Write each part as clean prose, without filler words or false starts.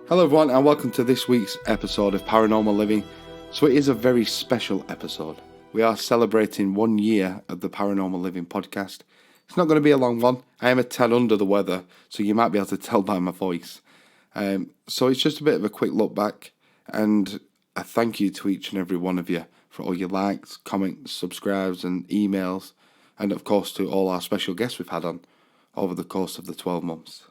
Hello everyone and welcome to this week's episode of Paranormal Living. So it is a very special episode. We are celebrating 1 year of the Paranormal Living podcast. It's not going to be a long one. I am a tad under the weather, so you might be able to tell by my voice. So it's just a bit of a quick look back, and a thank you to each and every one of you for all your likes, comments, subscribes and emails, and of course to all our special guests we've had on over the course of the 12 months.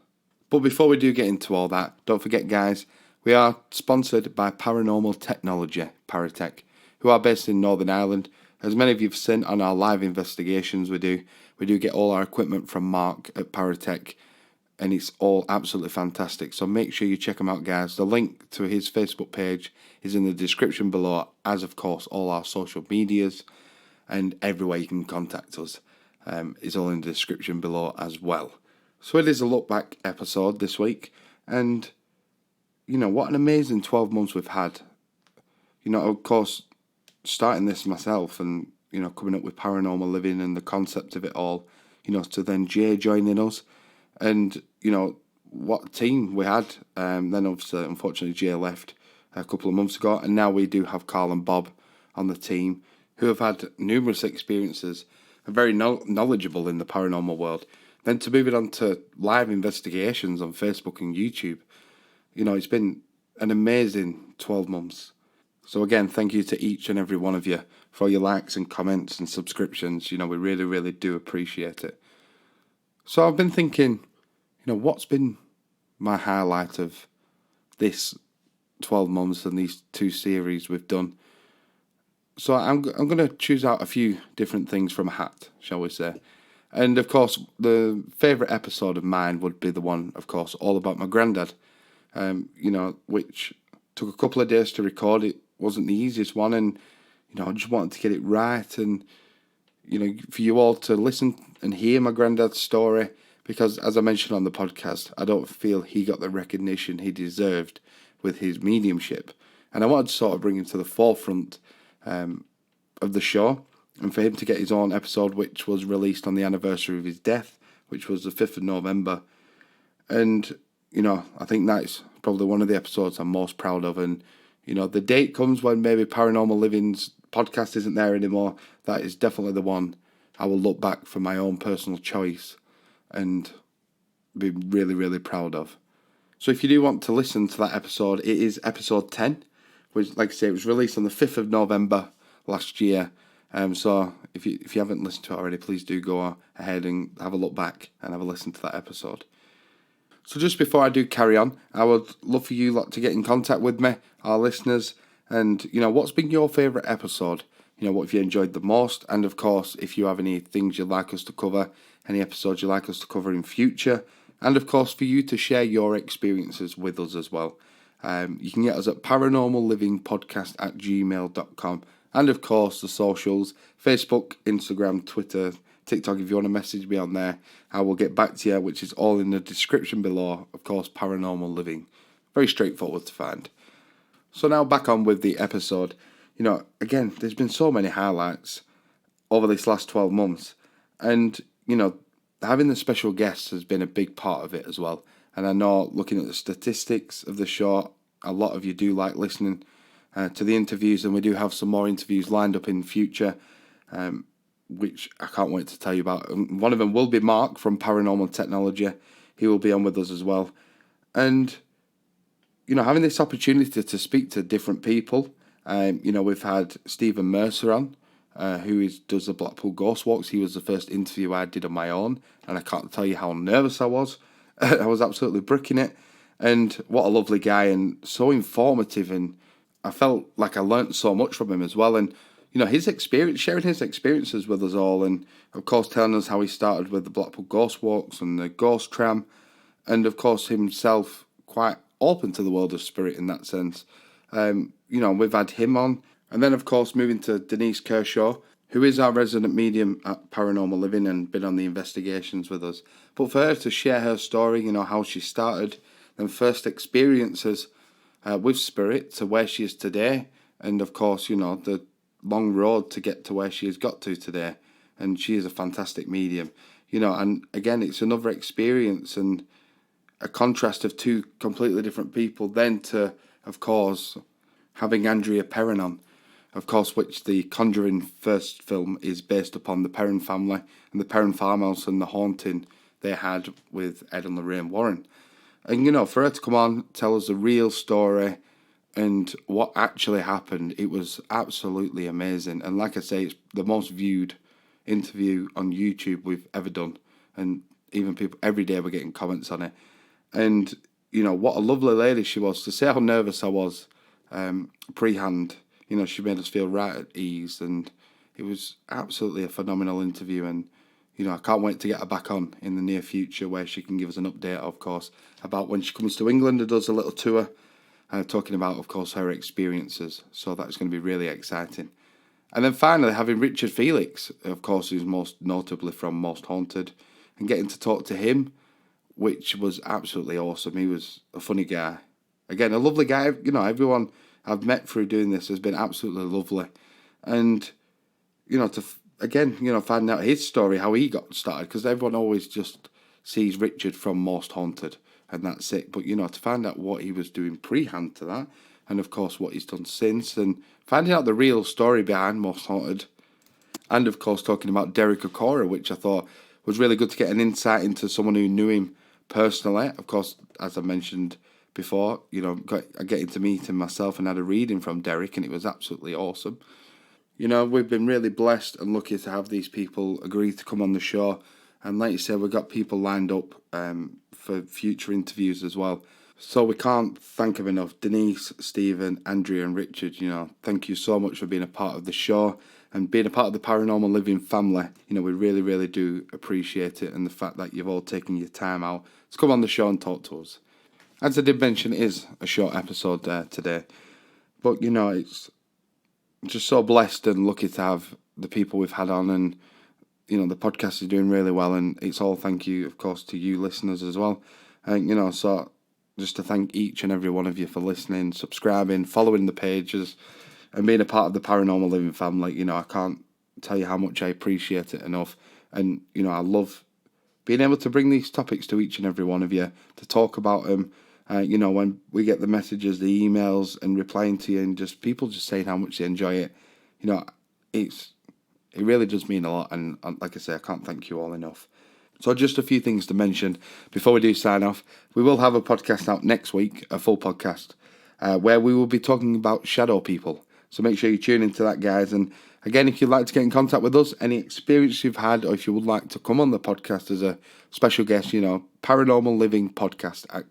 But before we do get into all that, don't forget guys, we are sponsored by Paranormal Technology, Paratech, who are based in Northern Ireland. As many of you have seen on our live investigations we do get all our equipment from Mark at Paratech, and it's all absolutely fantastic. So make sure you check them out guys. The link to his Facebook page is in the description below, as of course all our social medias and everywhere you can contact us is all in the description below as well. So it is a look back episode this week, and you know what an amazing 12 months we've had. You know, of course, starting this myself and you know coming up with Paranormal Living and the concept of it all, you know, to then Jay joining us, and you know what a team we had. Then obviously, unfortunately, Jay left a couple of months ago, and now we do have Carl and Bob on the team who have had numerous experiences and very knowledgeable in the paranormal world. Then to move it on to live investigations on Facebook and YouTube, you know, it's been an amazing 12 months. So again, thank you to each and every one of you for all your likes and comments and subscriptions. You know, we really, really do appreciate it. So I've been thinking, you know, what's been my highlight of this 12 months and these two series we've done? So I'm going to choose out a few different things from a hat, shall we say. And of course, the favourite episode of mine would be the one, of course, all about my granddad. You know, which took a couple of days to record. It wasn't the easiest one, and you know, I just wanted to get it right, and you know, for you all to listen and hear my granddad's story, because as I mentioned on the podcast, I don't feel he got the recognition he deserved with his mediumship, and I wanted to sort of bring him to the forefront of the show. And for him to get his own episode, which was released on the anniversary of his death, which was the 5th of November. And, you know, I think that's probably one of the episodes I'm most proud of. And, you know, the date comes when maybe Paranormal Living's podcast isn't there anymore. That is definitely the one I will look back for my own personal choice and be really, really proud of. So if you do want to listen to that episode, it is episode 10, which, like I say, it was released on the 5th of November last year. So if you haven't listened to it already, please do go ahead and have a look back and have a listen to that episode. So just before I do carry on, I would love for you lot to get in contact with me, our listeners, and you know what's been your favourite episode. You know, what have you enjoyed the most, and of course if you have any things you'd like us to cover, any episodes you'd like us to cover in future, and of course for you to share your experiences with us as well. You can get us at paranormallivingpodcast@gmail.com. And of course, the socials, Facebook, Instagram, Twitter, TikTok. If you want to message me on there, I will get back to you, which is all in the description below. Of course, Paranormal Living. Very straightforward to find. So now back on with the episode. You know, again, there's been so many highlights over this last 12 months. And, you know, having the special guests has been a big part of it as well. And I know, looking at the statistics of the show, a lot of you do like listening to the interviews, and we do have some more interviews lined up in future, which I can't wait to tell you about. One of them will be Mark from Paranormal Technology. He will be on with us as well. And, you know, having this opportunity to speak to different people, you know, we've had Stephen Mercer on, who does the Blackpool Ghost Walks. He was the first interview I did on my own, and I can't tell you how nervous I was. I was absolutely bricking it. And what a lovely guy, and so informative, and I felt like I learnt so much from him as well. And, you know, his experience, sharing his experiences with us all, and of course telling us how he started with the Blackpool Ghost Walks and the Ghost Tram, and of course himself quite open to the world of spirit in that sense. You know, we've had him on, and then of course moving to Denise Kershaw, who is our resident medium at Paranormal Living and been on the investigations with us. But for her to share her story, you know, how she started and first experiences with spirit to where she is today, and of course, you know, the long road to get to where she has got to today. And she is a fantastic medium, you know, and again, it's another experience, and a contrast of two completely different people, then to, of course, having Andrea Perron on, of course, which the Conjuring first film is based upon the Perron family and the Perron farmhouse and the haunting they had with Ed and Lorraine Warren. And, you know, for her to come on, tell us the real story and what actually happened, it was absolutely amazing. And like I say, it's the most viewed interview on YouTube we've ever done. And even people, every day we're getting comments on it. And, you know, what a lovely lady she was. To say how nervous I was pre-hand, you know, she made us feel right at ease. And it was absolutely a phenomenal interview. And, you know, I can't wait to get her back on in the near future where she can give us an update, of course, about when she comes to England and does a little tour, talking about, of course, her experiences. So that's going to be really exciting. And then finally, having Richard Felix, of course, who's most notably from Most Haunted, and getting to talk to him, which was absolutely awesome. He was a funny guy. Again, a lovely guy. You know, everyone I've met through doing this has been absolutely lovely. And, you know, find out his story, how he got started, because everyone always just sees Richard from Most Haunted, and that's it. But, you know, to find out what he was doing pre-hand to that, and, of course, what he's done since, and finding out the real story behind Most Haunted, and, of course, talking about Derek Okora, which I thought was really good to get an insight into someone who knew him personally. Of course, as I mentioned before, you know, getting to meet him myself and had a reading from Derek, and it was absolutely awesome. You know, we've been really blessed and lucky to have these people agree to come on the show. And like you said, we've got people lined up for future interviews as well. So we can't thank them enough. Denise, Stephen, Andrea and Richard, you know, thank you so much for being a part of the show and being a part of the Paranormal Living family. You know, we really, really do appreciate it, and the fact that you've all taken your time out to come on the show and talk to us. As I did mention, it is a short episode today. But, you know, it's just so blessed and lucky to have the people we've had on, and, you know, the podcast is doing really well, and it's all thank you, of course, to you listeners as well. And, you know, so just to thank each and every one of you for listening, subscribing, following the pages, and being a part of the Paranormal Living family. You know, I can't tell you how much I appreciate it enough. And, you know, I love being able to bring these topics to each and every one of you, to talk about them. You know, when we get the messages, the emails, and replying to you, and just people just saying how much they enjoy it, you know, it really does mean a lot. And like I say, I can't thank you all enough. So just a few things to mention before we do sign off. We will have a podcast out next week, a full podcast, where we will be talking about shadow people. So make sure you tune into that, guys. And again, if you'd like to get in contact with us, any experience you've had, or if you would like to come on the podcast as a special guest, you know, Paranormal Living Podcast at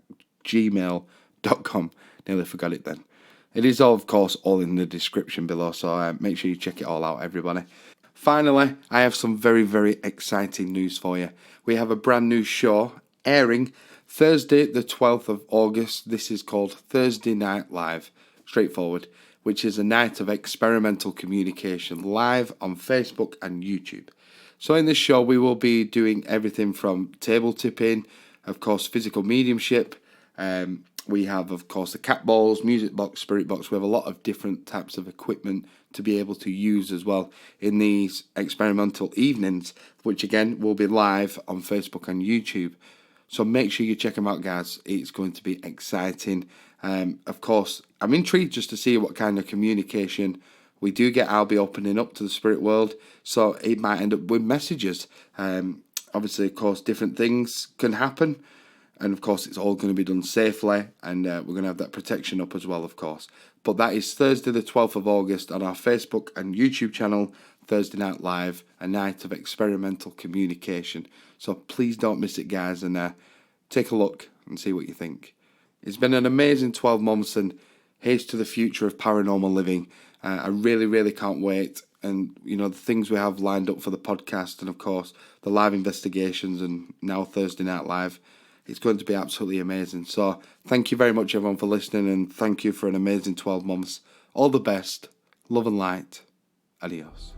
gmail.com. Nearly forgot it then. It is, all, of course, all in the description below, so make sure you check it all out, everybody. Finally, I have some very, very exciting news for you. We have a brand new show airing Thursday, the 12th of August. This is called Thursday Night Live, straightforward, which is a night of experimental communication live on Facebook and YouTube. So in this show, we will be doing everything from table tipping, of course, physical mediumship. We have, of course, the cat balls, music box, spirit box. We have a lot of different types of equipment to be able to use as well in these experimental evenings, which again will be live on Facebook and YouTube. So make sure you check them out, guys. It's going to be exciting. Of course, I'm intrigued just to see what kind of communication we do get. I'll be opening up to the spirit world, so it might end up with messages. Obviously, of course, different things can happen. And, of course, it's all going to be done safely, and we're going to have that protection up as well, of course. But that is Thursday the 12th of August on our Facebook and YouTube channel, Thursday Night Live, a night of experimental communication. So please don't miss it, guys, and take a look and see what you think. It's been an amazing 12 months, and here's to the future of paranormal living. I really, really can't wait. And, you know, the things we have lined up for the podcast, and, of course, the live investigations, and now Thursday Night Live. It's going to be absolutely amazing. So thank you very much, everyone, for listening, and thank you for an amazing 12 months. All the best. Love and light. Adios.